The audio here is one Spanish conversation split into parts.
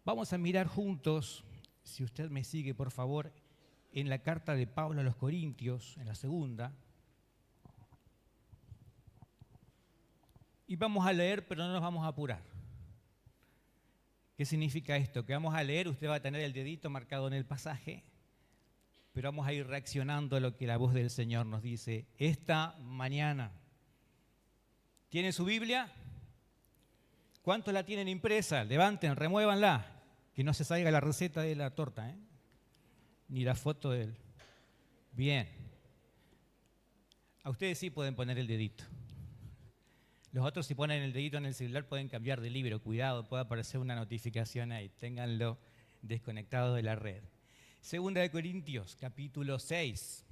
Vamos a mirar juntos, si usted me sigue, por favor, en la carta de Pablo a los Corintios, en la segunda. Y vamos a leer, pero no nos vamos a apurar. ¿Qué significa esto? Que vamos a leer, usted va a tener el dedito marcado en el pasaje, pero vamos a ir reaccionando a lo que la voz del Señor nos dice esta mañana. ¿Tiene su Biblia? ¿Cuántos la tienen impresa? Levanten, remuévanla, que no se salga la receta de la torta, ni la foto de él. Bien. A ustedes sí pueden poner el dedito. Los otros, si ponen el dedito en el celular, pueden cambiar de libro. Cuidado, puede aparecer una notificación ahí. Ténganlo desconectado de la red. Segunda de Corintios, capítulo 6,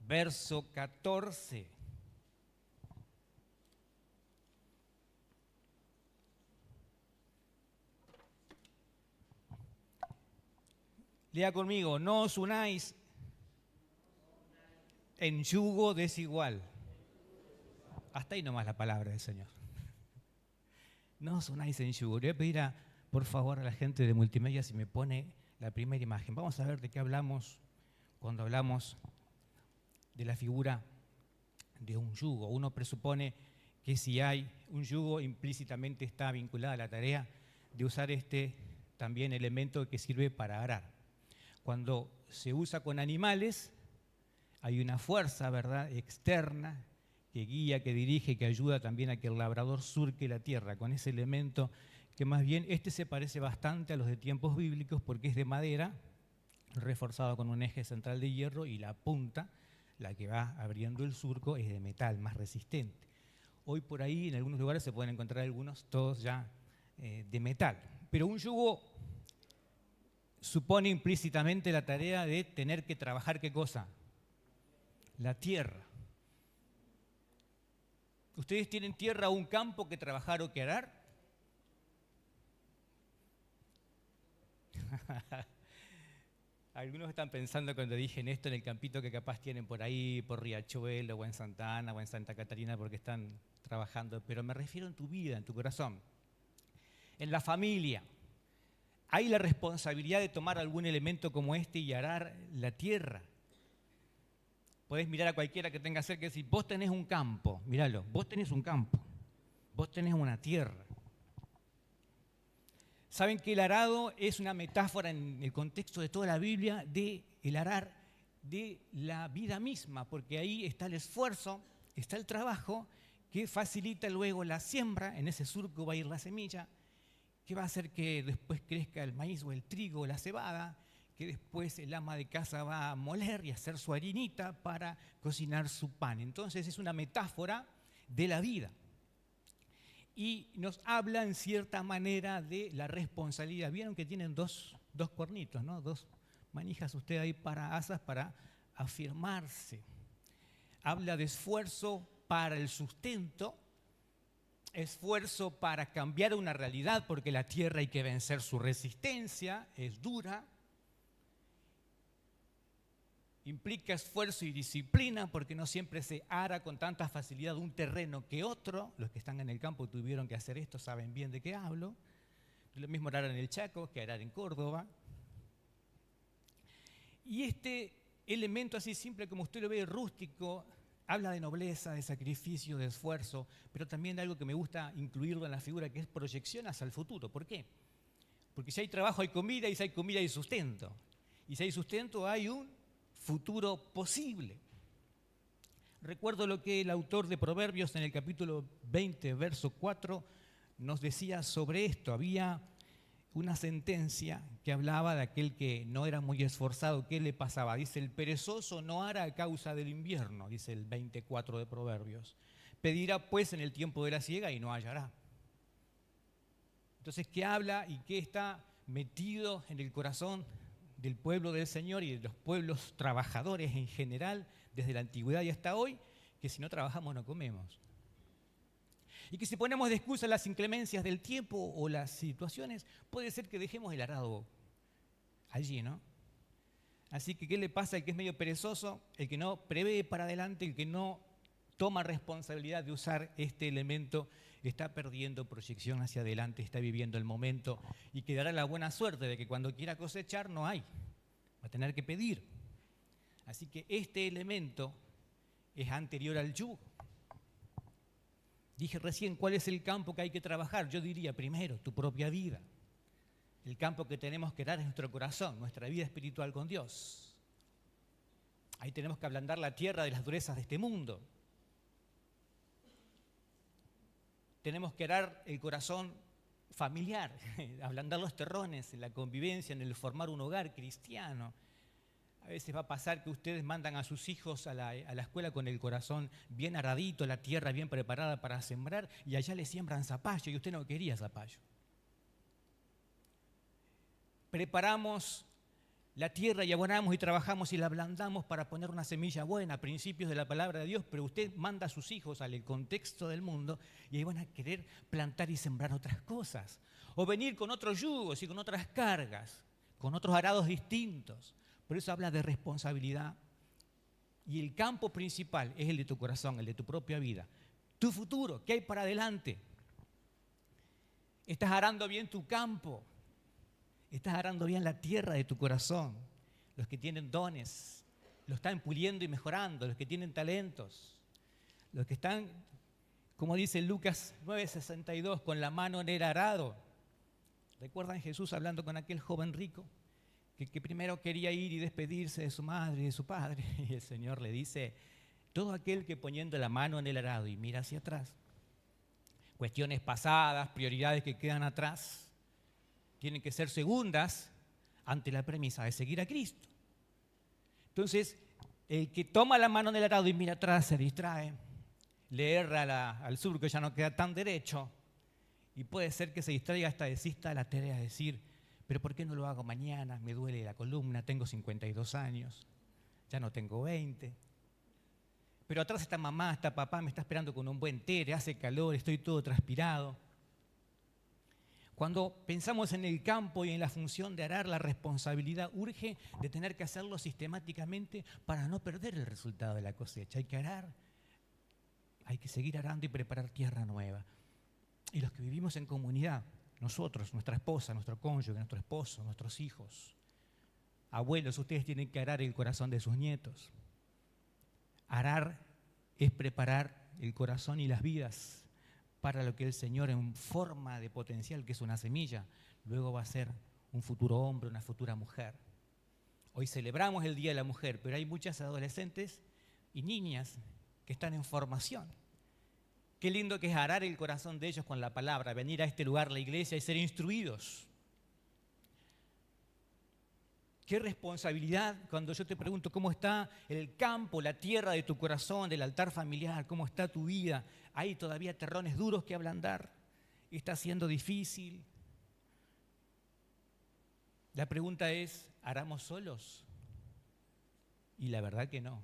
verso 14. Lea conmigo, no os unáis en yugo desigual. Hasta ahí nomás la palabra del Señor. No os unáis en yugo. Le voy a pedir, por favor, a la gente de multimedia si me pone la primera imagen. Vamos a ver de qué hablamos cuando hablamos de la figura de un yugo. Uno presupone que si hay un yugo, implícitamente está vinculada a la tarea de usar este también elemento que sirve para arar. Cuando se usa con animales, hay una fuerza, ¿verdad?, externa que guía, que dirige, que ayuda también a que el labrador surque la tierra con ese elemento que más bien este se parece bastante a los de tiempos bíblicos porque es de madera, reforzado con un eje central de hierro y la punta, la que va abriendo el surco, es de metal, más resistente. Hoy por ahí en algunos lugares se pueden encontrar algunos, todos ya de metal. Pero un yugo supone implícitamente la tarea de tener que trabajar, ¿qué cosa? La tierra. ¿Ustedes tienen tierra o un campo que trabajar o que arar? Algunos están pensando cuando dije esto en el campito que capaz tienen por ahí, por Riachuelo, o en Santa Ana, o en Santa Catarina, porque están trabajando. Pero me refiero en tu vida, en tu corazón. En la familia. Hay la responsabilidad de tomar algún elemento como este y arar la tierra. Podés mirar a cualquiera que tenga cerca y decir, vos tenés un campo, míralo, vos tenés un campo, vos tenés una tierra. Saben que el arado es una metáfora en el contexto de toda la Biblia del arar de la vida misma, porque ahí está el esfuerzo, está el trabajo que facilita luego la siembra, en ese surco va a ir la semilla, que va a hacer que después crezca el maíz o el trigo o la cebada, que después el ama de casa va a moler y hacer su harinita para cocinar su pan. Entonces es una metáfora de la vida. Y nos habla en cierta manera de la responsabilidad. Vieron que tienen dos cuernitos, ¿no? Dos manijas usted ahí para asas para afirmarse. Habla de esfuerzo para el sustento, esfuerzo para cambiar una realidad, porque la tierra hay que vencer su resistencia, es dura. Implica esfuerzo y disciplina porque no siempre se ara con tanta facilidad un terreno que otro. Los que están en el campo tuvieron que hacer esto, saben bien de qué hablo. Lo mismo arar en el Chaco que arar en Córdoba. Y este elemento así simple como usted lo ve, rústico, habla de nobleza, de sacrificio, de esfuerzo, pero también de algo que me gusta incluirlo en la figura, que es proyección hacia el futuro. ¿Por qué? Porque si hay trabajo hay comida, y si hay comida hay sustento. Y si hay sustento hay un futuro posible. Recuerdo lo que el autor de Proverbios en el capítulo 20, verso 4, nos decía sobre esto. Había una sentencia que hablaba de aquel que no era muy esforzado. ¿Qué le pasaba? Dice, el perezoso no ara a causa del invierno, dice el 24 de Proverbios. Pedirá pues en el tiempo de la siega y no hallará. Entonces, ¿qué habla y qué está metido en el corazón del pueblo del Señor y de los pueblos trabajadores en general, desde la antigüedad y hasta hoy? Que si no trabajamos no comemos. Y que si ponemos de excusa las inclemencias del tiempo o las situaciones, puede ser que dejemos el arado allí, ¿no? Así que, ¿qué le pasa al que es medio perezoso? El que no prevé para adelante, el que no toma responsabilidad de usar este elemento, está perdiendo proyección hacia adelante, está viviendo el momento y quedará la buena suerte de que cuando quiera cosechar no hay, va a tener que pedir. Así que este elemento es anterior al yugo. Dije recién, ¿cuál es el campo que hay que trabajar? Yo diría primero, tu propia vida. El campo que tenemos que dar es nuestro corazón, nuestra vida espiritual con Dios. Ahí tenemos que ablandar la tierra de las durezas de este mundo. Tenemos que dar el corazón familiar, ablandar los terrones en la convivencia, en el formar un hogar cristiano. A veces va a pasar que ustedes mandan a sus hijos a la escuela con el corazón bien aradito, la tierra bien preparada para sembrar, y allá le siembran zapallo y usted no quería zapallo. Preparamos la tierra y abonamos y trabajamos y la ablandamos para poner una semilla buena, principios de la palabra de Dios, pero usted manda a sus hijos al contexto del mundo y ahí van a querer plantar y sembrar otras cosas. O venir con otros yugos y con otras cargas, con otros arados distintos. Por eso habla de responsabilidad. Y el campo principal es el de tu corazón, el de tu propia vida. Tu futuro, ¿qué hay para adelante? ¿Estás arando bien tu campo? ¿Estás arando bien la tierra de tu corazón? Los que tienen dones, lo están puliendo y mejorando, los que tienen talentos, los que están, como dice Lucas 9:62, con la mano en el arado. ¿Recuerdan Jesús hablando con aquel joven rico que primero quería ir y despedirse de su madre y de su padre? Y el Señor le dice, todo aquel que poniendo la mano en el arado y mira hacia atrás, cuestiones pasadas, prioridades que quedan atrás, tienen que ser segundas ante la premisa de seguir a Cristo. Entonces, el que toma la mano en el arado y mira atrás se distrae, le erra al surco, ya no queda tan derecho, y puede ser que se distraiga hasta desista de la tarea de decir, pero ¿por qué no lo hago mañana? Me duele la columna, tengo 52 años, ya no tengo 20. Pero atrás está mamá, está papá, me está esperando con un buen té, hace calor, estoy todo transpirado. Cuando pensamos en el campo y en la función de arar, la responsabilidad urge de tener que hacerlo sistemáticamente para no perder el resultado de la cosecha. Hay que arar, hay que seguir arando y preparar tierra nueva. Y los que vivimos en comunidad, nosotros, nuestra esposa, nuestro cónyuge, nuestro esposo, nuestros hijos, abuelos, ustedes tienen que arar el corazón de sus nietos. Arar es preparar el corazón y las vidas para lo que el Señor en forma de potencial, que es una semilla, luego va a ser un futuro hombre, una futura mujer. Hoy celebramos el Día de la Mujer, pero hay muchas adolescentes y niñas que están en formación. Qué lindo que es arar el corazón de ellos con la palabra, venir a este lugar, la iglesia, y ser instruidos. Qué responsabilidad cuando yo te pregunto cómo está el campo, la tierra de tu corazón, del altar familiar, cómo está tu vida. Hay todavía terrones duros que ablandar. Está siendo difícil. La pregunta es, ¿aramos solos? Y la verdad que no.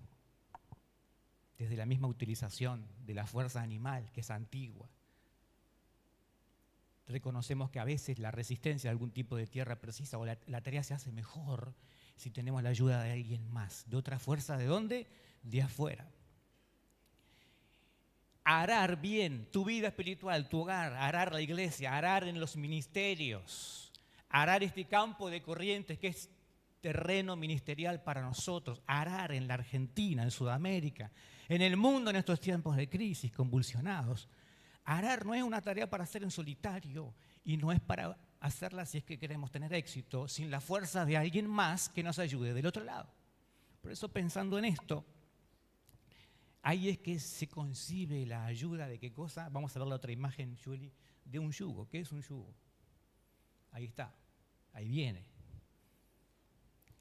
Desde la misma utilización de la fuerza animal, que es antigua. Reconocemos que a veces la resistencia a algún tipo de tierra precisa o la tarea se hace mejor si tenemos la ayuda de alguien más, de otra fuerza, ¿de dónde? De afuera. Arar bien tu vida espiritual, tu hogar, arar la iglesia, arar en los ministerios, arar este campo de Corrientes que es terreno ministerial para nosotros, arar en la Argentina, en Sudamérica, en el mundo en estos tiempos de crisis convulsionados. Arar no es una tarea para hacer en solitario y no es para hacerla si es que queremos tener éxito, sin la fuerza de alguien más que nos ayude del otro lado. Por eso, pensando en esto, ahí es que se concibe la ayuda de qué cosa. Vamos a ver la otra imagen, Julie, de un yugo. ¿Qué es un yugo? Ahí está, ahí viene.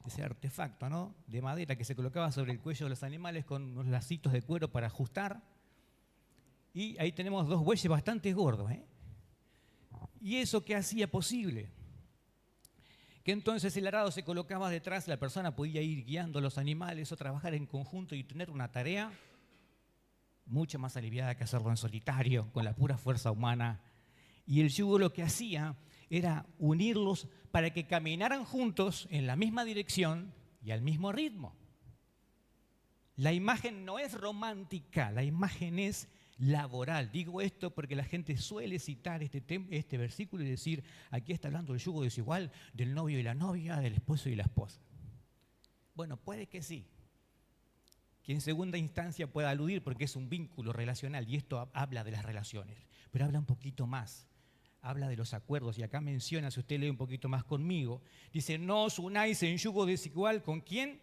Ese artefacto, ¿no?, de madera que se colocaba sobre el cuello de los animales con unos lacitos de cuero para ajustar. Y ahí tenemos dos bueyes bastante gordos, ¿eh? ¿Y eso qué hacía posible? Que entonces el arado se colocaba detrás, la persona podía ir guiando a los animales o trabajar en conjunto y tener una tarea mucho más aliviada que hacerlo en solitario, con la pura fuerza humana. Y el yugo lo que hacía era unirlos para que caminaran juntos en la misma dirección y al mismo ritmo. La imagen no es romántica, la imagen es laboral. Digo esto porque la gente suele citar este versículo y decir, aquí está hablando del yugo desigual del novio y la novia, del esposo y la esposa. Bueno, puede que sí, que en segunda instancia pueda aludir porque es un vínculo relacional y esto habla de las relaciones, pero habla un poquito más. Habla de los acuerdos y acá menciona, si usted lee un poquito más conmigo, dice, no os unáis en yugo desigual, ¿con quién?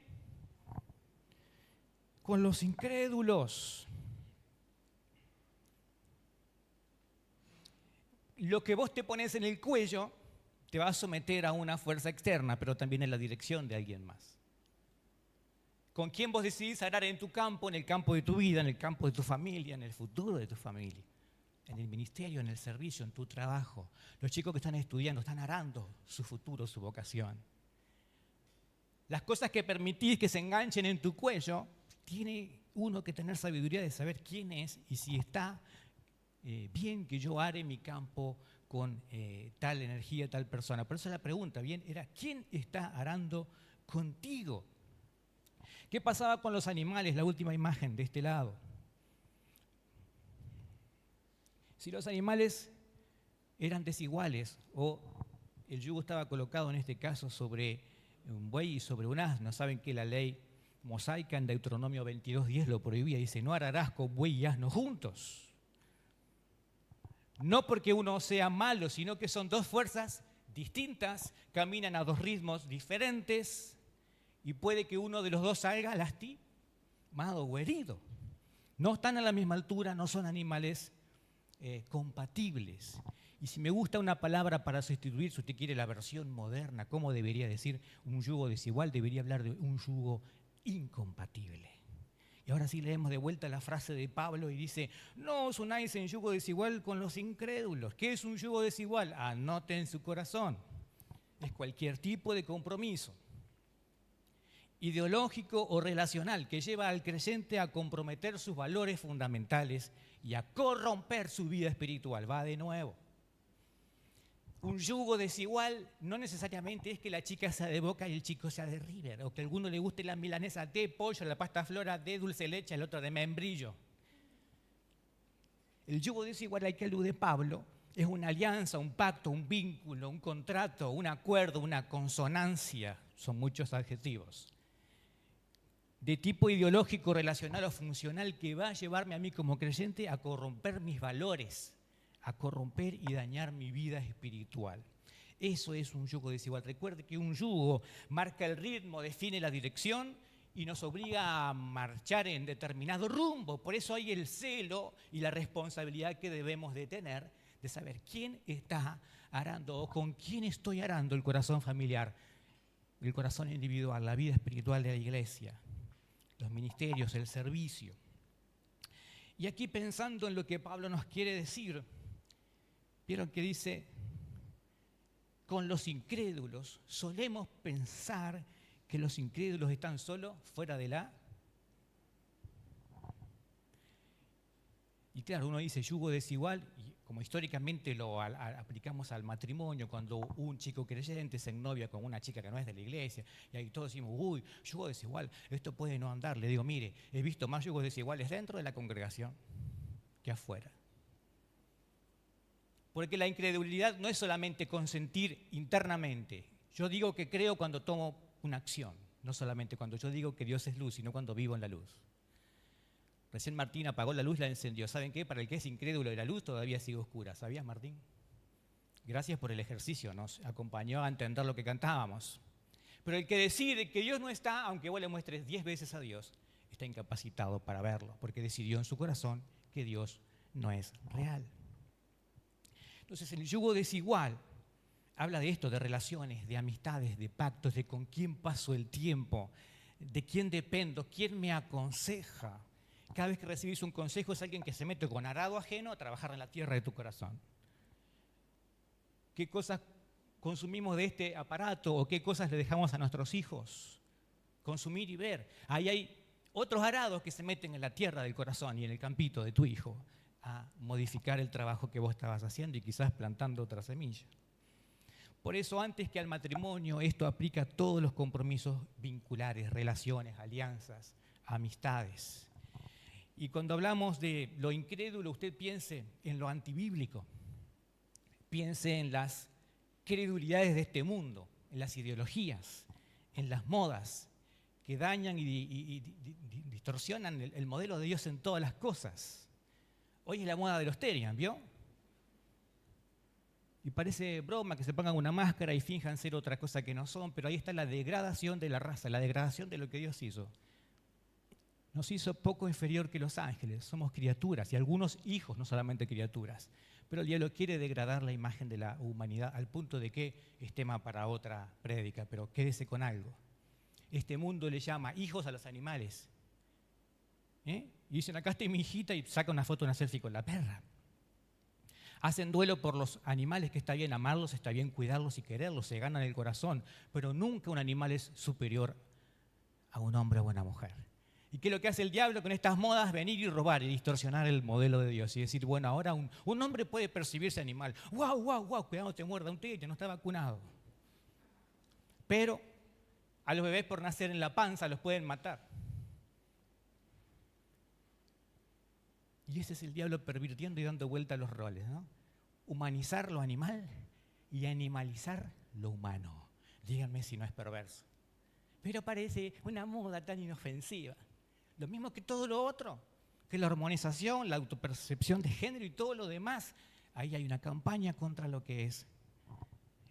Con los incrédulos. Lo que vos te pones en el cuello te va a someter a una fuerza externa, pero también en la dirección de alguien más. ¿Con quién vos decidís arar en tu campo, en el campo de tu vida, en el campo de tu familia, en el futuro de tu familia? En el ministerio, en el servicio, en tu trabajo. Los chicos que están estudiando están arando su futuro, su vocación. Las cosas que permitís que se enganchen en tu cuello, tiene uno que tener sabiduría de saber quién es y si está bien que yo are mi campo con tal energía, tal persona. Por eso la pregunta, bien, era ¿quién está arando contigo? ¿Qué pasaba con los animales? La última imagen de este lado. Si los animales eran desiguales o el yugo estaba colocado en este caso sobre un buey y sobre un asno, saben que la ley mosaica en Deuteronomio 22:10 lo prohibía, dice, no ararás con buey y asno juntos. No porque uno sea malo, sino que son dos fuerzas distintas, caminan a dos ritmos diferentes y puede que uno de los dos salga lastimado o herido. No están a la misma altura, no son animales compatibles. Y si me gusta una palabra para sustituir, si usted quiere la versión moderna, ¿cómo debería decir un yugo desigual? Debería hablar de un yugo incompatible. Y ahora sí leemos de vuelta la frase de Pablo y dice, no os unáis en yugo desigual con los incrédulos. ¿Qué es un yugo desigual? Anote en su corazón. Es cualquier tipo de compromiso ideológico o relacional que lleva al creyente a comprometer sus valores fundamentales y a corromper su vida espiritual. Va de nuevo. Un yugo desigual no necesariamente es que la chica sea de Boca y el chico sea de River, o que a alguno le guste la milanesa de pollo, la pasta flora de dulce de leche, el otro de membrillo. El yugo desigual al que alude Pablo es una alianza, un pacto, un vínculo, un contrato, un acuerdo, una consonancia, son muchos adjetivos, de tipo ideológico, relacional o funcional que va a llevarme a mí como creyente a corromper mis valores, a corromper y dañar mi vida espiritual. Eso es un yugo desigual. Recuerde que un yugo marca el ritmo, define la dirección y nos obliga a marchar en determinado rumbo. Por eso hay el celo y la responsabilidad que debemos de tener de saber quién está arando o con quién estoy arando el corazón familiar, el corazón individual, la vida espiritual de la iglesia, los ministerios, el servicio. Y aquí pensando en lo que Pablo nos quiere decir, vieron que dice, con los incrédulos, solemos pensar que los incrédulos están solo fuera de la... Y claro, uno dice yugo desigual, y como históricamente lo aplicamos al matrimonio, cuando un chico creyente se ennovia con una chica que no es de la iglesia, y ahí todos decimos, uy, yugo desigual, esto puede no andar. Le digo, mire, he visto más yugos desiguales dentro de la congregación que afuera. Porque la incredulidad no es solamente consentir internamente. Yo digo que creo cuando tomo una acción, no solamente cuando yo digo que Dios es luz, sino cuando vivo en la luz. Recién Martín apagó la luz, la encendió. ¿Saben qué? Para el que es incrédulo de la luz todavía sigue oscura. ¿Sabías, Martín? Gracias por el ejercicio, nos acompañó a entender lo que cantábamos. Pero el que decide que Dios no está, aunque vos le muestres 10 veces a Dios, está incapacitado para verlo, porque decidió en su corazón que Dios no es real. Entonces el yugo desigual habla de esto, de relaciones, de amistades, de pactos, de con quién paso el tiempo, de quién dependo, quién me aconseja. Cada vez que recibís un consejo es alguien que se mete con arado ajeno a trabajar en la tierra de tu corazón. ¿Qué cosas consumimos de este aparato o qué cosas le dejamos a nuestros hijos? Consumir y ver. Ahí hay otros arados que se meten en la tierra del corazón y en el campito de tu hijo a modificar el trabajo que vos estabas haciendo y quizás plantando otra semilla. Por eso, antes que al matrimonio, esto aplica a todos los compromisos vinculares, relaciones, alianzas, amistades. Y cuando hablamos de lo incrédulo, usted piense en lo antibíblico. Piense en las credulidades de este mundo, en las ideologías, en las modas que dañan y distorsionan el modelo de Dios en todas las cosas. Hoy es la moda de los Terian, ¿vio? Y parece broma que se pongan una máscara y finjan ser otra cosa que no son, pero ahí está la degradación de la raza, la degradación de lo que Dios hizo. Nos hizo poco inferior que los ángeles, somos criaturas y algunos hijos, no solamente criaturas. Pero el diablo quiere degradar la imagen de la humanidad al punto de que es tema para otra prédica, pero quédese con algo. Este mundo le llama hijos a los animales. Y dicen, acá está mi hijita, y saca una foto, una selfie con la perra. Hacen duelo por los animales, que está bien amarlos, está bien cuidarlos y quererlos, se ganan el corazón, pero nunca un animal es superior a un hombre o una mujer. ¿Y qué es lo que hace el diablo con estas modas? Venir y robar y distorsionar el modelo de Dios y decir, bueno, ahora un hombre puede percibirse animal. ¡Wow, wow, wow! Cuidado, te muerda un tigre, no está vacunado. Pero a los bebés por nacer en la panza los pueden matar. Y ese es el diablo pervirtiendo y dando vuelta a los roles, ¿no? Humanizar lo animal y animalizar lo humano. Díganme si no es perverso. Pero parece una moda tan inofensiva. Lo mismo que todo lo otro, que la hormonización, la autopercepción de género y todo lo demás. Ahí hay una campaña contra lo que es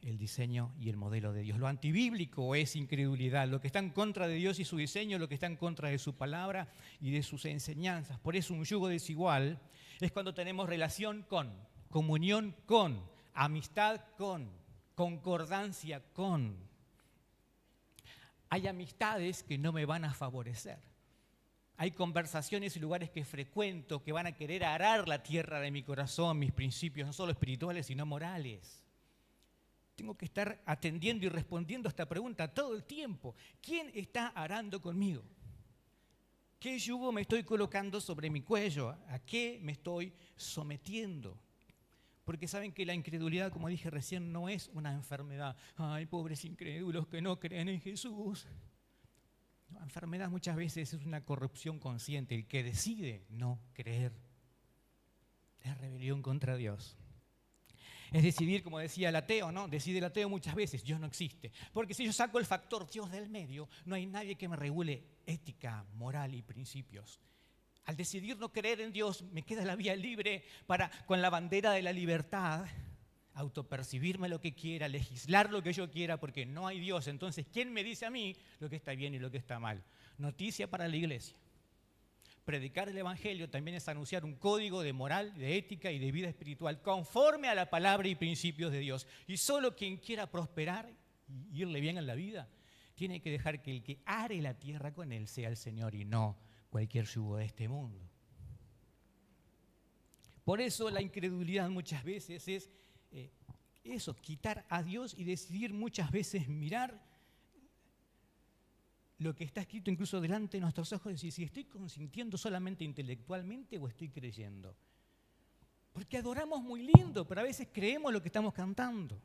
el diseño y el modelo de Dios. Lo antibíblico es incredulidad, lo que está en contra de Dios y su diseño, lo que está en contra de su palabra y de sus enseñanzas. Por eso un yugo desigual es cuando tenemos relación con, comunión con, amistad con, concordancia con. Hay amistades que no me van a favorecer. Hay conversaciones y lugares que frecuento que van a querer arar la tierra de mi corazón, mis principios, no solo espirituales, sino morales. Tengo que estar atendiendo y respondiendo a esta pregunta todo el tiempo. ¿Quién está arando conmigo? ¿Qué yugo me estoy colocando sobre mi cuello? ¿A qué me estoy sometiendo? Porque saben que la incredulidad, como dije recién, no es una enfermedad. Ay, pobres incrédulos que no creen en Jesús. La enfermedad muchas veces es una corrupción consciente. El que decide no creer es rebelión contra Dios. Es decidir, como decía el ateo, ¿no? Decide el ateo muchas veces, Dios no existe. Porque si yo saco el factor Dios del medio, no hay nadie que me regule ética, moral y principios. Al decidir no creer en Dios, me queda la vía libre para, con la bandera de la libertad, autopercibirme lo que quiera, legislar lo que yo quiera, porque no hay Dios. Entonces, ¿quién me dice a mí lo que está bien y lo que está mal? Noticia para la iglesia. Predicar el Evangelio también es anunciar un código de moral, de ética y de vida espiritual conforme a la palabra y principios de Dios. Y solo quien quiera prosperar y irle bien en la vida, tiene que dejar que el que are la tierra con él sea el Señor y no cualquier yugo de este mundo. Por eso la incredulidad muchas veces es eso, quitar a Dios y decidir muchas veces mirar lo que está escrito incluso delante de nuestros ojos y decir, si estoy consintiendo solamente intelectualmente o estoy creyendo. Porque adoramos muy lindo, pero a veces creemos lo que estamos cantando.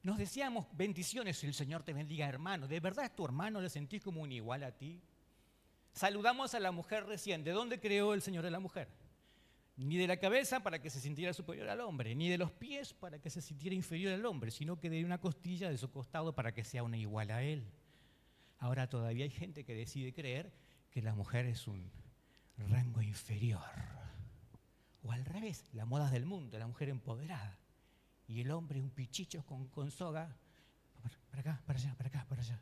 Nos deseamos bendiciones, el Señor te bendiga, hermano. ¿De verdad es tu hermano? ¿Le sentís como un igual a ti? Saludamos a la mujer recién. ¿De dónde creó el Señor a la mujer? Ni de la cabeza para que se sintiera superior al hombre, ni de los pies para que se sintiera inferior al hombre, sino que de una costilla de su costado para que sea una igual a él. Ahora todavía hay gente que decide creer que la mujer es un rango inferior. O al revés, la moda del mundo, la mujer empoderada. Y el hombre un pichicho con soga, para acá, para allá, para acá, para allá.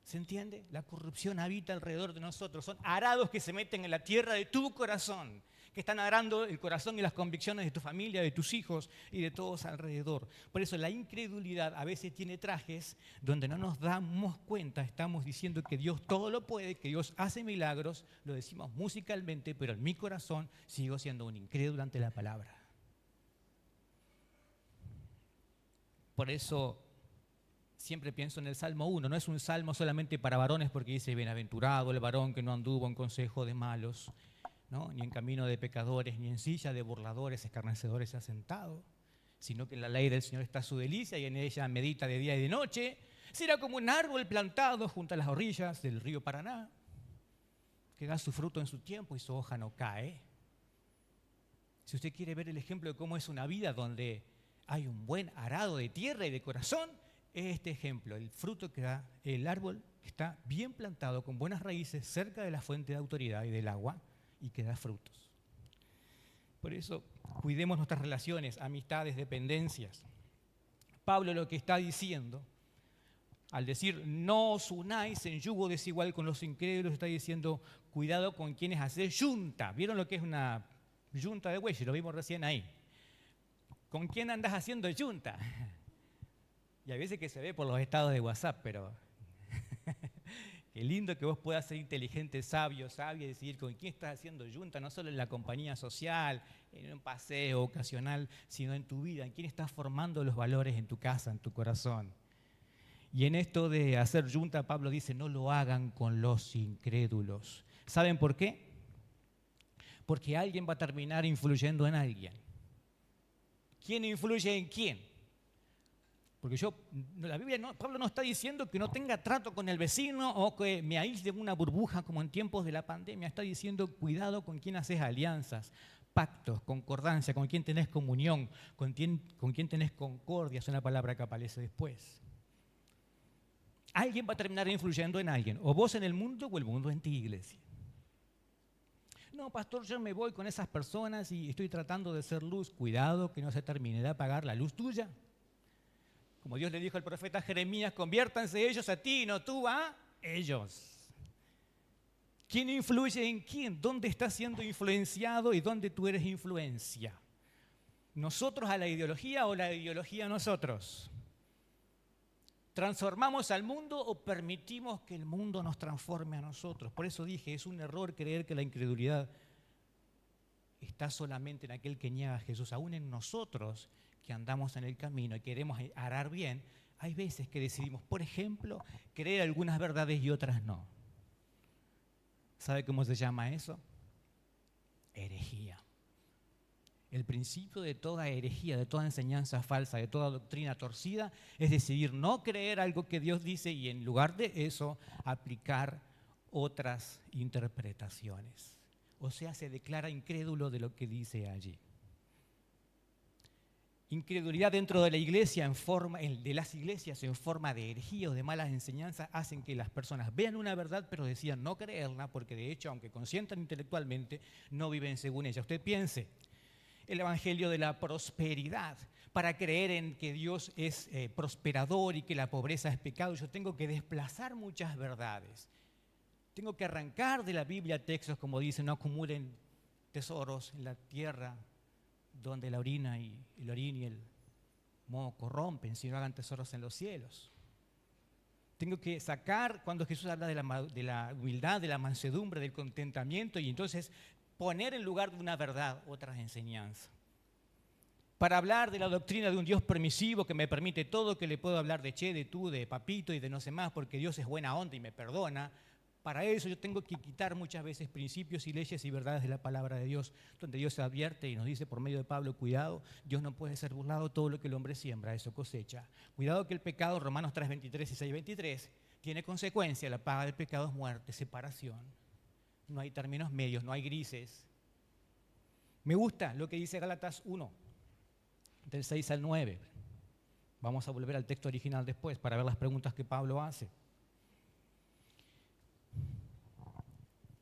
¿Se entiende? La corrupción habita alrededor de nosotros. Son arados que se meten en la tierra de tu corazón, que están arando el corazón y las convicciones de tu familia, de tus hijos y de todos alrededor. Por eso la incredulidad a veces tiene trajes donde no nos damos cuenta, estamos diciendo que Dios todo lo puede, que Dios hace milagros, lo decimos musicalmente, pero en mi corazón sigo siendo un incrédulo ante la palabra. Por eso siempre pienso en el Salmo 1, no es un salmo solamente para varones porque dice, bienaventurado el varón que no anduvo en consejo de malos, ¿no? Ni en camino de pecadores, ni en silla de burladores, escarnecedores se ha sentado, sino que en la ley del Señor está su delicia y en ella medita de día y de noche. Será como un árbol plantado junto a las orillas del río Paraná. que da su fruto en su tiempo y su hoja no cae. Si usted quiere ver el ejemplo de cómo es una vida donde hay un buen arado de tierra y de corazón, es este ejemplo, el fruto que da el árbol que está bien plantado, con buenas raíces, cerca de la fuente de autoridad y del agua, y que da frutos. Por eso, cuidemos nuestras relaciones, amistades, dependencias. Pablo lo que está diciendo, al decir no os unáis en yugo desigual con los incrédulos, está diciendo cuidado con quienes hacen yunta. ¿Vieron lo que es una yunta de bueyes? Lo vimos recién ahí. ¿Con quién andas haciendo yunta? Y a veces que se ve por los estados de WhatsApp, pero qué lindo que vos puedas ser inteligente, sabio, sabia y decidir con quién estás haciendo yunta, no solo en la compañía social, en un paseo ocasional, sino en tu vida, en quién estás formando los valores en tu casa, en tu corazón. Y en esto de hacer yunta, Pablo dice, no lo hagan con los incrédulos. ¿Saben por qué? Porque alguien va a terminar influyendo en alguien. ¿Quién influye en quién? Porque la Biblia, Pablo no está diciendo que no tenga trato con el vecino o que me aísle una burbuja como en tiempos de la pandemia. Está diciendo cuidado con quién haces alianzas, pactos, concordancia, con quién tenés comunión, con quién tenés concordia, es una palabra que aparece después. Alguien va a terminar influyendo en alguien, o vos en el mundo o el mundo en ti, iglesia. No, pastor, yo me voy con esas personas y estoy tratando de ser luz. Cuidado que no se termine de apagar la luz tuya. Como Dios le dijo al profeta Jeremías, conviértanse ellos a ti, no tú a ellos. ¿Quién influye en quién? ¿Dónde estás siendo influenciado y dónde tú eres influencia? ¿Nosotros a la ideología o la ideología a nosotros? ¿Transformamos al mundo o permitimos que el mundo nos transforme a nosotros? Por eso dije, es un error creer que la incredulidad está solamente en aquel que niega a Jesús. Aún en nosotros que andamos en el camino y queremos arar bien, hay veces que decidimos, por ejemplo, creer algunas verdades y otras no. ¿Sabe cómo se llama eso? Herejía. El principio de toda herejía, de toda enseñanza falsa, de toda doctrina torcida, es decidir no creer algo que Dios dice y en lugar de eso aplicar otras interpretaciones. O sea, se declara incrédulo de lo que dice allí. Incredulidad dentro de la iglesia, de las iglesias en forma de herejía o de malas enseñanzas, hacen que las personas vean una verdad pero decidan no creerla porque de hecho, aunque consientan intelectualmente, no viven según ella. Usted piense, el evangelio de la prosperidad. Para creer en que Dios es prosperador y que la pobreza es pecado, yo tengo que desplazar muchas verdades. Tengo que arrancar de la Biblia textos como dice, no acumulen tesoros en la tierra donde la orina y el orín y el moho corrompen, sino hagan tesoros en los cielos. Tengo que sacar, cuando Jesús habla de la humildad, de la mansedumbre, del contentamiento, y entonces poner en lugar de una verdad otras enseñanzas. Para hablar de la doctrina de un Dios permisivo que me permite todo, que le puedo hablar de che, de tú, de papito y de no sé más, porque Dios es buena onda y me perdona. Para eso yo tengo que quitar muchas veces principios y leyes y verdades de la palabra de Dios, donde Dios se advierte y nos dice por medio de Pablo, cuidado, Dios no puede ser burlado, todo lo que el hombre siembra, eso cosecha. Cuidado que el pecado, Romanos 3:23 y 6:23, tiene consecuencia, la paga del pecado es muerte, separación. No hay términos medios, no hay grises. Me gusta lo que dice Gálatas 1, del 6 al 9. Vamos a volver al texto original después para ver las preguntas que Pablo hace.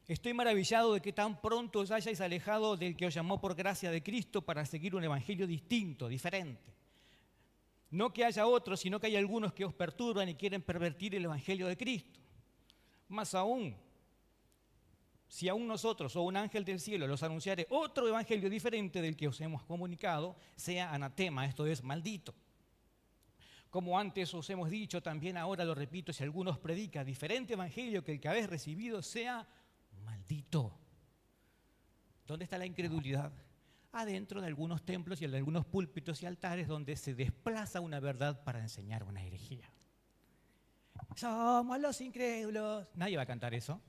Estoy maravillado de que tan pronto os hayáis alejado del que os llamó por gracia de Cristo para seguir un evangelio distinto, diferente. No que haya otros, sino que hay algunos que os perturban y quieren pervertir el evangelio de Cristo. Más aún, si aún nosotros o un ángel del cielo los anunciare otro evangelio diferente del que os hemos comunicado, sea anatema, esto es maldito. Como antes os hemos dicho, también ahora lo repito, si alguno os predica diferente evangelio que el que habéis recibido, sea maldito. ¿Dónde está la incredulidad? Adentro de algunos templos y de algunos púlpitos y altares donde se desplaza una verdad para enseñar una herejía. Somos los incrédulos. Nadie va a cantar eso.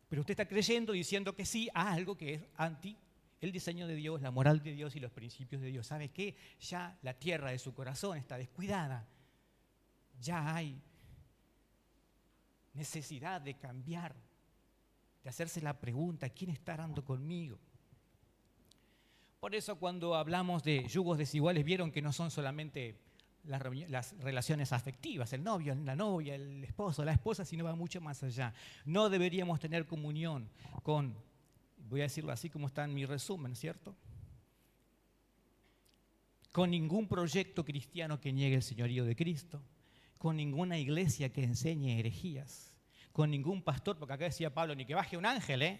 Pero usted está creyendo, diciendo que sí a algo que es anti el diseño de Dios, la moral de Dios y los principios de Dios. ¿Sabe qué? Ya la tierra de su corazón está descuidada. Ya hay necesidad de cambiar. de hacerse la pregunta, ¿quién está orando conmigo? Por eso cuando hablamos de yugos desiguales, vieron que no son solamente las relaciones afectivas, el novio, la novia, el esposo, la esposa, sino va mucho más allá. No deberíamos tener comunión con, voy a decirlo así como está en mi resumen, ¿cierto? Con ningún proyecto cristiano que niegue el señorío de Cristo, con ninguna iglesia que enseñe herejías, con ningún pastor, porque acá decía Pablo, ni que baje un ángel,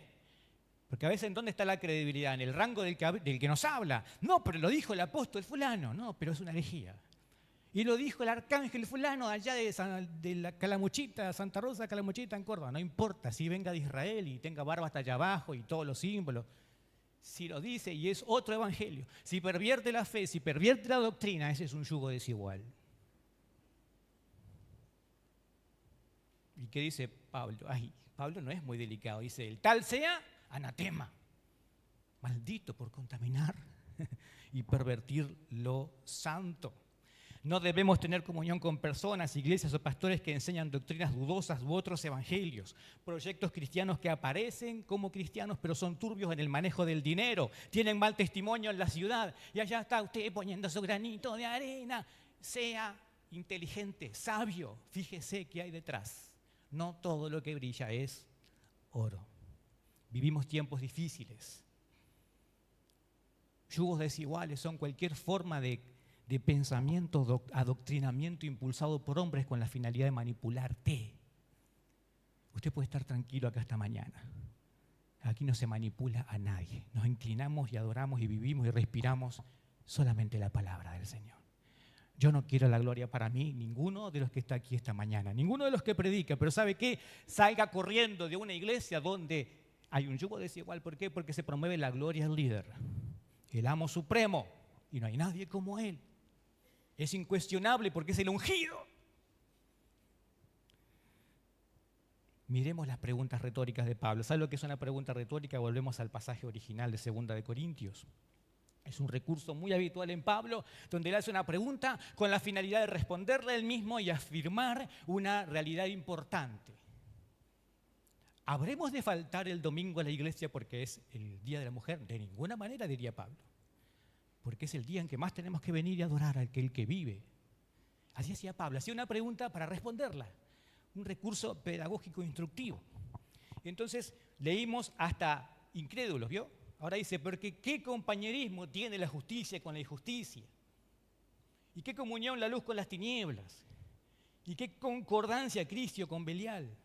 porque a veces, ¿en dónde está la credibilidad? En el rango del que nos habla. No, pero lo dijo el apóstol fulano. No, pero es una herejía. Y lo dijo el arcángel fulano allá de la Calamuchita, Santa Rosa, Calamuchita, en Córdoba. No importa si venga de Israel y tenga barba hasta allá abajo y todos los símbolos. Si lo dice y es otro evangelio. Si pervierte la fe, si pervierte la doctrina, ese es un yugo desigual. ¿Y qué dice Pablo? Ay, Pablo no es muy delicado. Dice, el tal sea anatema, maldito por contaminar y pervertir lo santo. No debemos tener comunión con personas, iglesias o pastores que enseñan doctrinas dudosas u otros evangelios, proyectos cristianos que aparecen como cristianos pero son turbios en el manejo del dinero, tienen mal testimonio en la ciudad y allá está usted poniendo su granito de arena. Sea inteligente, sabio, fíjese qué hay detrás. No todo lo que brilla es oro. Vivimos tiempos difíciles. Yugos desiguales son cualquier forma de pensamiento, adoctrinamiento impulsado por hombres con la finalidad de manipularte. Usted puede estar tranquilo acá esta mañana. Aquí no se manipula a nadie. Nos inclinamos y adoramos y vivimos y respiramos solamente la palabra del Señor. Yo no quiero la gloria para mí, ninguno de los que está aquí esta mañana, ninguno de los que predica, pero ¿sabe qué? Salga corriendo de una iglesia donde hay un yugo desigual. ¿Por qué? Porque se promueve la gloria del líder, el amo supremo, y no hay nadie como él. Es incuestionable porque es el ungido. Miremos las preguntas retóricas de Pablo. ¿Sabe lo que es una pregunta retórica? Volvemos al pasaje original de 2 de Corintios. Es un recurso muy habitual en Pablo, donde él hace una pregunta con la finalidad de responderle él mismo y afirmar una realidad importante. ¿Habremos de faltar el domingo a la iglesia porque es el Día de la Mujer? De ninguna manera, diría Pablo. Porque es el día en que más tenemos que venir y adorar al que vive. Así hacía Pablo, hacía una pregunta para responderla. Un recurso pedagógico instructivo. Entonces leímos hasta incrédulos, ¿vio? Ahora dice, porque ¿qué compañerismo tiene la justicia con la injusticia? ¿Y qué comunión la luz con las tinieblas? ¿Y qué concordancia Cristo con Belial?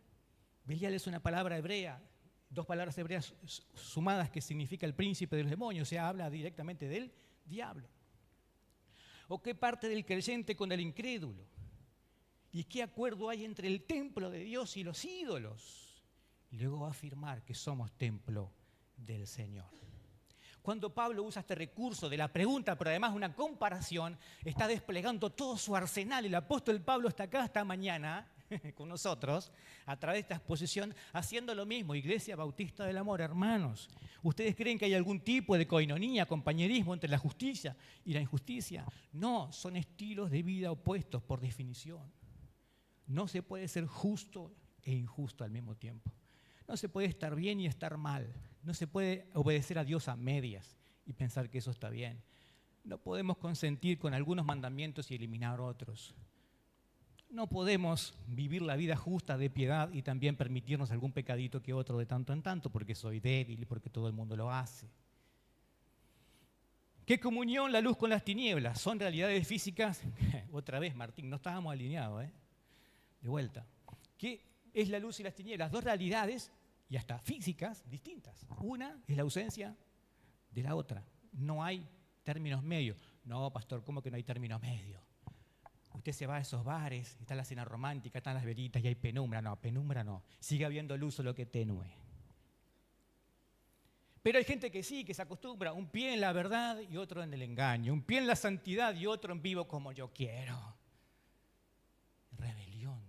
Belial es una palabra hebrea, dos palabras hebreas sumadas que significa el príncipe de los demonios, o sea, habla directamente del diablo. ¿O qué parte del creyente con el incrédulo? ¿Y qué acuerdo hay entre el templo de Dios y los ídolos? Y luego va a afirmar que somos templo del Señor. Cuando Pablo usa este recurso de la pregunta, pero además una comparación, está desplegando todo su arsenal. El apóstol Pablo está acá esta mañana con nosotros, a través de esta exposición, haciendo lo mismo. Iglesia Bautista del Amor, hermanos. ¿Ustedes creen que hay algún tipo de coinonía, compañerismo entre la justicia y la injusticia? No, son estilos de vida opuestos por definición. No se puede ser justo e injusto al mismo tiempo. No se puede estar bien y estar mal. No se puede obedecer a Dios a medias y pensar que eso está bien. No podemos consentir con algunos mandamientos y eliminar otros. No podemos vivir la vida justa de piedad y también permitirnos algún pecadito que otro de tanto en tanto porque soy débil y porque todo el mundo lo hace. ¿Qué comunión la luz con las tinieblas? ¿Son realidades físicas? Otra vez, Martín, no estábamos alineados, De vuelta. ¿Qué es la luz y las tinieblas? Dos realidades y hasta físicas distintas. Una es la ausencia de la otra. No hay términos medios. No, pastor, ¿cómo que no hay términos medios? Usted se va a esos bares, está la cena romántica, están las velitas y hay penumbra. No, penumbra no. Sigue habiendo luz, solo que tenue. Pero hay gente que sí, que se acostumbra. Un pie en la verdad y otro en el engaño. Un pie en la santidad y otro en vivo como yo quiero. Rebelión.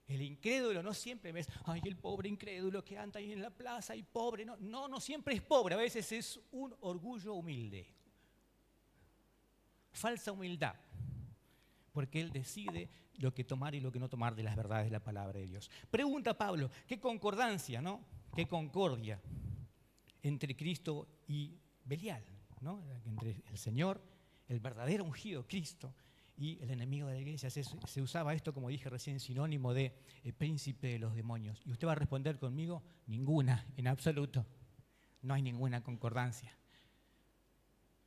El incrédulo no siempre ves, ay, el pobre incrédulo que anda ahí en la plaza y pobre. No siempre es pobre, a veces es un orgullo humilde. Falsa humildad. Porque él decide lo que tomar y lo que no tomar de las verdades de la palabra de Dios. Pregunta Pablo, ¿qué concordancia, no? qué concordia entre Cristo y Belial, ¿no? Entre el Señor, el verdadero ungido, Cristo, y el enemigo de la iglesia. Se usaba esto, como dije recién, sinónimo de príncipe de los demonios. Y usted va a responder conmigo, ninguna, en absoluto. No hay ninguna concordancia.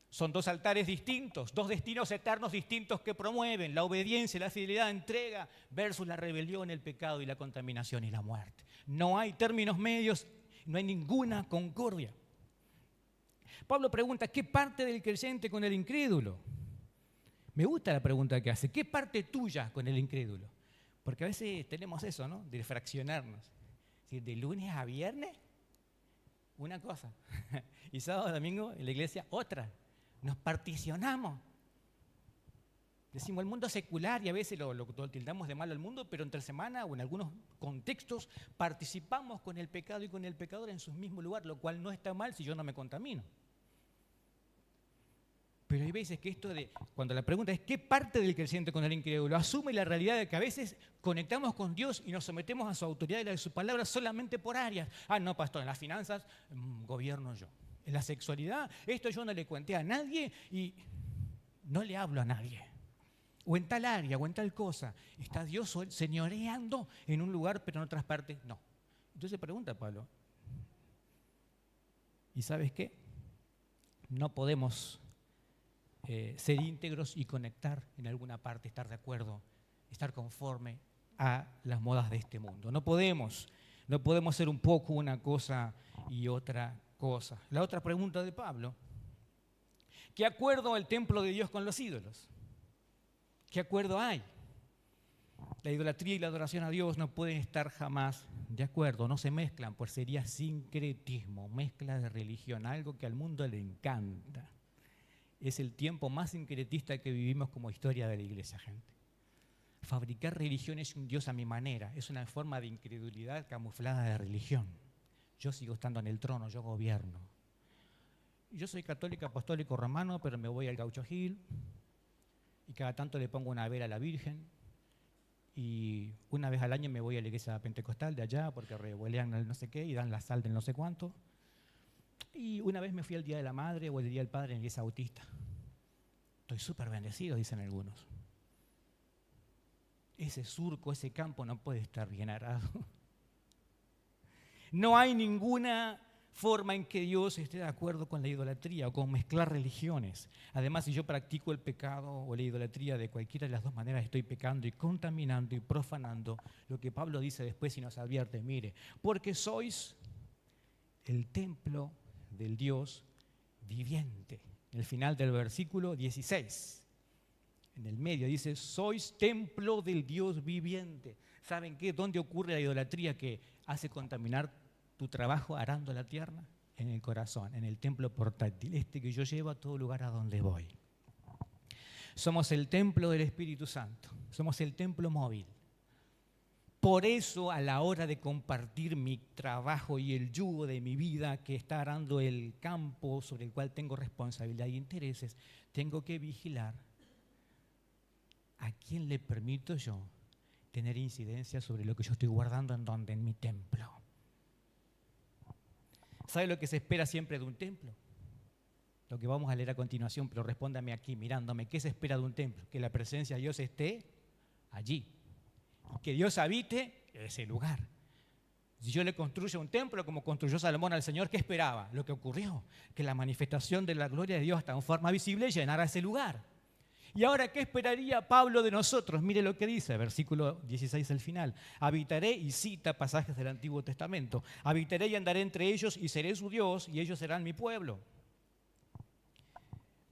Son dos altares distintos, dos destinos eternos distintos que promueven la obediencia, la fidelidad, la entrega, versus la rebelión, el pecado y la contaminación y la muerte. No hay términos medios, no hay ninguna concordia. Pablo pregunta, ¿qué parte del creyente con el incrédulo? Me gusta la pregunta que hace, ¿qué parte tuya con el incrédulo? Porque a veces tenemos eso, ¿no? De fraccionarnos. Es decir, de lunes a viernes, una cosa. Y sábado, domingo, en la iglesia, otra. Nos particionamos. Decimos el mundo secular y a veces lo tildamos de malo al mundo, pero entre semana o en algunos contextos participamos con el pecado y con el pecador en su mismo lugar, lo cual no está mal si yo no me contamino. Pero hay veces que esto de, cuando la pregunta es ¿qué parte del creyente con el incrédulo? Asume la realidad de que a veces conectamos con Dios y nos sometemos a su autoridad y a su palabra solamente por áreas. Ah, no, pastor, en las finanzas gobierno yo. En la sexualidad, esto yo no le cuenté a nadie y no le hablo a nadie. O en tal área, o en tal cosa. Está Dios señoreando en un lugar, pero en otras partes no. Entonces pregunta Pablo, ¿y sabes qué? No podemos ser íntegros y conectar en alguna parte, estar de acuerdo, estar conforme a las modas de este mundo. No podemos ser un poco una cosa y otra cosa. La otra pregunta de Pablo, ¿qué acuerdo el templo de Dios con los ídolos? ¿Qué acuerdo hay? La idolatría y la adoración a Dios no pueden estar jamás de acuerdo, no se mezclan, pues sería sincretismo, mezcla de religión, algo que al mundo le encanta. Es el tiempo más sincretista que vivimos como historia de la iglesia, gente. Fabricar religión es un Dios a mi manera, es una forma de incredulidad camuflada de religión. Yo sigo estando en el trono, yo gobierno. Yo soy católico, apostólico, romano, pero me voy al Gaucho Gil y cada tanto le pongo una vela a la Virgen y una vez al año me voy a la iglesia pentecostal de allá porque revolean el no sé qué y dan la sal del no sé cuánto. Y una vez me fui al Día de la Madre o el Día del Padre en la iglesia bautista. Estoy súper bendecido, dicen algunos. Ese surco, ese campo no puede estar bien arado. No hay ninguna forma en que Dios esté de acuerdo con la idolatría o con mezclar religiones. Además, si yo practico el pecado o la idolatría de cualquiera de las dos maneras, estoy pecando y contaminando y profanando lo que Pablo dice después y nos advierte. Mire, porque sois el templo del Dios viviente. En el final del versículo 16, en el medio dice, sois templo del Dios viviente. ¿Saben qué? ¿Dónde ocurre la idolatría que hace contaminar tu trabajo arando la tierra? En el corazón, en el templo portátil, que yo llevo a todo lugar a donde voy. Somos el templo del Espíritu Santo, somos el templo móvil. Por eso, a la hora de compartir mi trabajo y el yugo de mi vida que está arando el campo sobre el cual tengo responsabilidad y intereses, tengo que vigilar a quién le permito yo tener incidencia sobre lo que yo estoy guardando en mi templo. ¿Sabe lo que se espera siempre de un templo? Lo que vamos a leer a continuación, pero respóndame aquí mirándome. ¿Qué se espera de un templo? Que la presencia de Dios esté allí. Que Dios habite en ese lugar. Si yo le construyo un templo como construyó Salomón al Señor, ¿qué esperaba? Lo que ocurrió, que la manifestación de la gloria de Dios hasta en forma visible llenara ese lugar. Y ahora, ¿qué esperaría Pablo de nosotros? Mire lo que dice, versículo 16 al final. Habitaré, y cita pasajes del Antiguo Testamento, habitaré y andaré entre ellos y seré su Dios y ellos serán mi pueblo.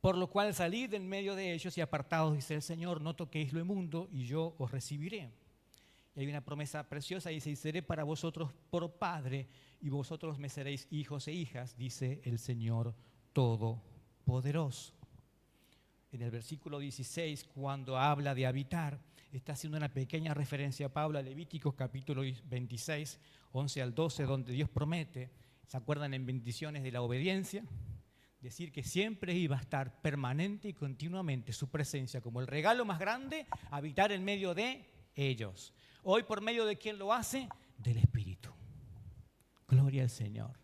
Por lo cual salid en medio de ellos y apartados, dice el Señor, no toquéis lo inmundo y yo os recibiré. Y hay una promesa preciosa, dice, y seré para vosotros por padre, y vosotros me seréis hijos e hijas, dice el Señor Todopoderoso. En el versículo 16, cuando habla de habitar, está haciendo una pequeña referencia a Pablo a Levíticos capítulo 26, 11 al 12, donde Dios promete, ¿se acuerdan en bendiciones de la obediencia? Decir que siempre iba a estar permanente y continuamente su presencia como el regalo más grande, habitar en medio de ellos. Hoy, ¿por medio de quién lo hace? Del Espíritu. Gloria al Señor.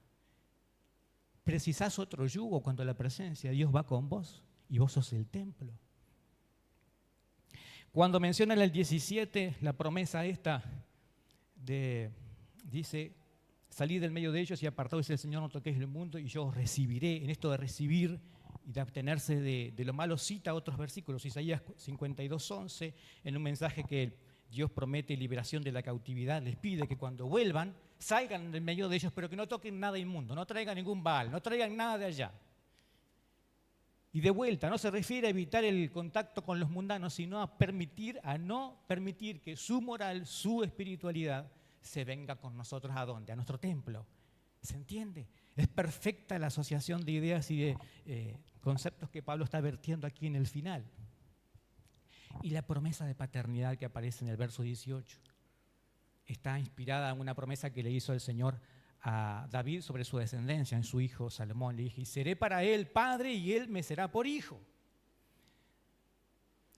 Precisás otro yugo cuando la presencia de Dios va con vos y vos sos el templo. Cuando menciona en el 17 la promesa esta dice, salid del medio de ellos y apartaos del Señor, no toquéis el mundo y yo os recibiré. En esto de recibir y de abstenerse de lo malo cita otros versículos. Isaías 52:11, en un mensaje que Dios promete liberación de la cautividad, les pide que cuando vuelvan salgan del medio de ellos, pero que no toquen nada inmundo, no traigan ningún Baal, no traigan nada de allá. Y de vuelta, no se refiere a evitar el contacto con los mundanos, sino a no permitir que su moral, su espiritualidad, se venga con nosotros ¿a dónde? A nuestro templo. ¿Se entiende? Es perfecta la asociación de ideas y de conceptos que Pablo está vertiendo aquí en el final. Y la promesa de paternidad que aparece en el verso 18 está inspirada en una promesa que le hizo el Señor a David sobre su descendencia, en su hijo Salomón. Le dije, y seré para él padre y él me será por hijo.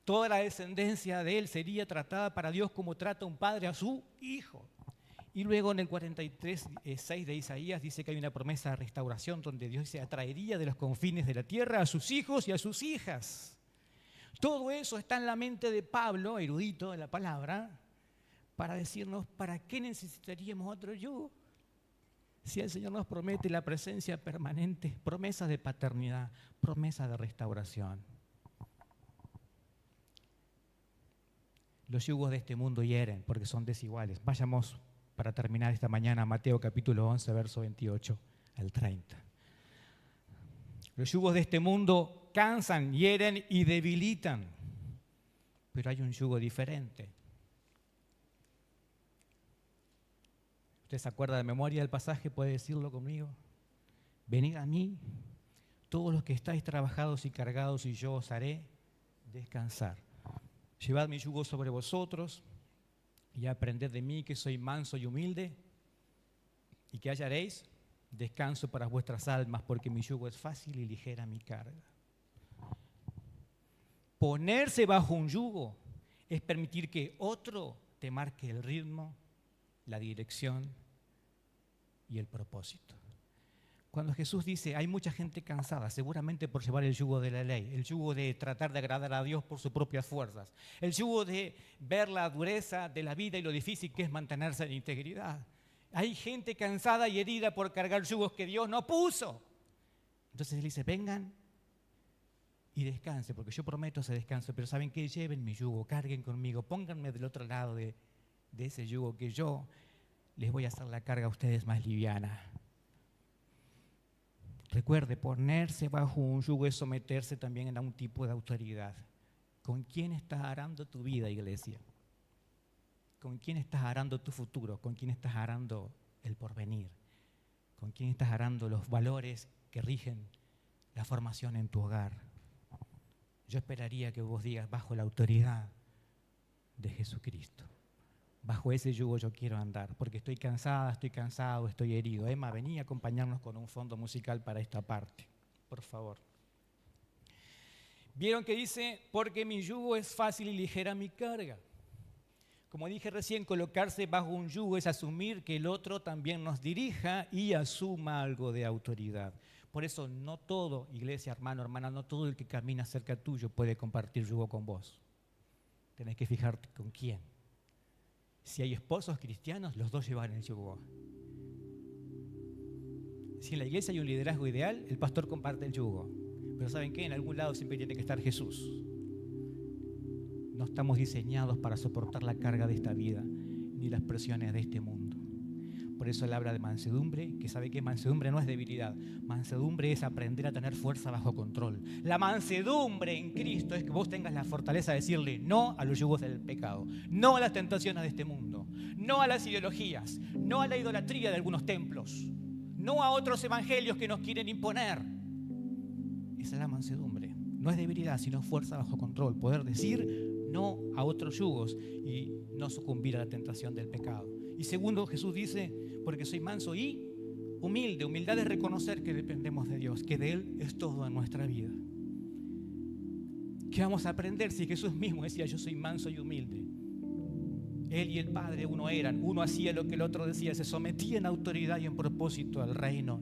Toda la descendencia de él sería tratada para Dios como trata un padre a su hijo. Y luego en el 43:6 de Isaías dice que hay una promesa de restauración donde Dios se atraería de los confines de la tierra a sus hijos y a sus hijas. Todo eso está en la mente de Pablo, erudito de la palabra, para decirnos, ¿para qué necesitaríamos otro yugo? Si el Señor nos promete la presencia permanente, promesas de paternidad, promesas de restauración. Los yugos de este mundo hieren porque son desiguales. Vayamos para terminar esta mañana a Mateo capítulo 11, verso 28 al 30. Los yugos de este mundo cansan, hieren y debilitan, pero hay un yugo diferente. ¿Usted se acuerda de memoria del pasaje? ¿Puede decirlo conmigo? Venid a mí, todos los que estáis trabajados y cargados, y yo os haré descansar. Llevad mi yugo sobre vosotros y aprended de mí, que soy manso y humilde, y que hallaréis descanso para vuestras almas, porque mi yugo es fácil y ligera mi carga. Ponerse bajo un yugo es permitir que otro te marque el ritmo, la dirección y el propósito. Cuando Jesús dice, hay mucha gente cansada, seguramente por llevar el yugo de la ley, el yugo de tratar de agradar a Dios por sus propias fuerzas, el yugo de ver la dureza de la vida y lo difícil que es mantenerse en integridad. Hay gente cansada y herida por cargar yugos que Dios no puso. Entonces Él dice, vengan y descansen, porque yo prometo ese descanso, pero ¿saben qué? Lleven mi yugo, carguen conmigo, pónganme del otro lado de ese yugo, que yo les voy a hacer la carga a ustedes más liviana. Recuerde, ponerse bajo un yugo es someterse también a un tipo de autoridad. ¿Con quién estás arando tu vida, iglesia? ¿Con quién estás arando tu futuro? ¿Con quién estás arando el porvenir? ¿Con quién estás arando los valores que rigen la formación en tu hogar? Yo esperaría que vos digas, bajo la autoridad de Jesucristo. Bajo ese yugo yo quiero andar, porque estoy cansada, estoy cansado, estoy herido. Emma, vení a acompañarnos con un fondo musical para esta parte, por favor. ¿Vieron que dice, porque mi yugo es fácil y ligera mi carga? Como dije recién, colocarse bajo un yugo es asumir que el otro también nos dirija y asuma algo de autoridad. Por eso no todo, iglesia, hermano, hermana, no todo el que camina cerca tuyo puede compartir yugo con vos. Tenés que fijarte con quién. Si hay esposos cristianos, los dos llevan el yugo. Si en la iglesia hay un liderazgo ideal, el pastor comparte el yugo. Pero ¿saben qué? En algún lado siempre tiene que estar Jesús. No estamos diseñados para soportar la carga de esta vida, ni las presiones de este mundo. Por eso él habla de mansedumbre, que sabe que mansedumbre no es debilidad. Mansedumbre es aprender a tener fuerza bajo control. La mansedumbre en Cristo es que vos tengas la fortaleza de decirle no a los yugos del pecado, no a las tentaciones de este mundo, no a las ideologías, no a la idolatría de algunos templos, no a otros evangelios que nos quieren imponer. Esa es la mansedumbre. No es debilidad, sino fuerza bajo control. Poder decir no a otros yugos y no sucumbir a la tentación del pecado. Y segundo, Jesús dice, porque soy manso y humilde. Humildad es reconocer que dependemos de Dios, que de Él es todo en nuestra vida. ¿Qué vamos a aprender si Jesús mismo decía, yo soy manso y humilde? Él y el Padre uno eran, uno hacía lo que el otro decía, se sometía en autoridad y en propósito al reino.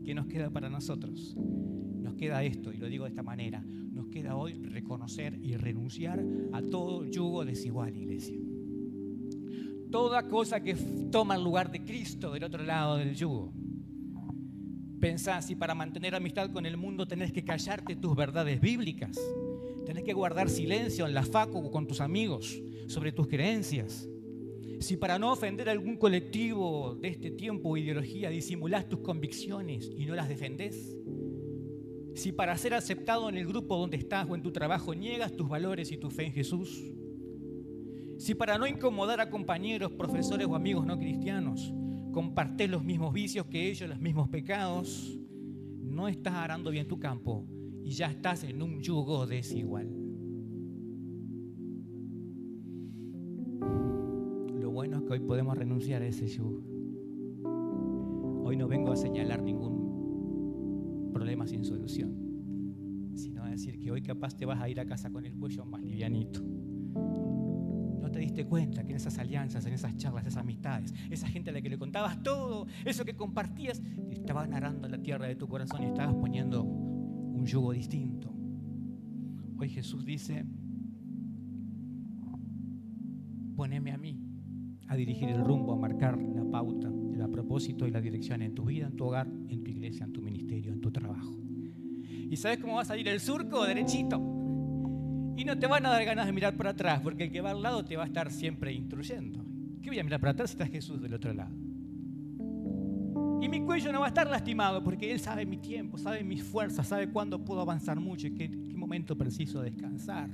¿Qué nos queda para nosotros? Nos queda esto, y lo digo de esta manera, nos queda hoy reconocer y renunciar a todo yugo desigual, iglesia. Toda cosa que toma el lugar de Cristo del otro lado del yugo. Pensá si para mantener amistad con el mundo tenés que callarte tus verdades bíblicas, tenés que guardar silencio en la facu o con tus amigos sobre tus creencias. Si para no ofender a algún colectivo de este tiempo o ideología disimulás tus convicciones y no las defendés. Si para ser aceptado en el grupo donde estás o en tu trabajo niegas tus valores y tu fe en Jesús. Si para no incomodar a compañeros, profesores o amigos no cristianos compartés los mismos vicios que ellos, los mismos pecados, no estás arando bien tu campo y ya estás en un yugo desigual. Lo bueno es que hoy podemos renunciar a ese yugo. Hoy no vengo a señalar ningún problema sin solución, sino a decir que hoy capaz te vas a ir a casa con el cuello más livianito. No te diste cuenta que en esas alianzas, en esas charlas, esas amistades, esa gente a la que le contabas todo, eso que compartías, te estaban arando la tierra de tu corazón y estabas poniendo un yugo distinto. Hoy Jesús dice: poneme a mí a dirigir el rumbo, a marcar la pauta, el propósito y la dirección en tu vida, en tu hogar, en tu iglesia, en tu ministerio, en tu trabajo. ¿Y sabes cómo va a salir el surco? Derechito. Y no te van a dar ganas de mirar para atrás, porque el que va al lado te va a estar siempre instruyendo. ¿Qué voy a mirar para atrás si está Jesús del otro lado? Y mi cuello no va a estar lastimado, porque Él sabe mi tiempo, sabe mis fuerzas, sabe cuándo puedo avanzar mucho y qué momento preciso descansar.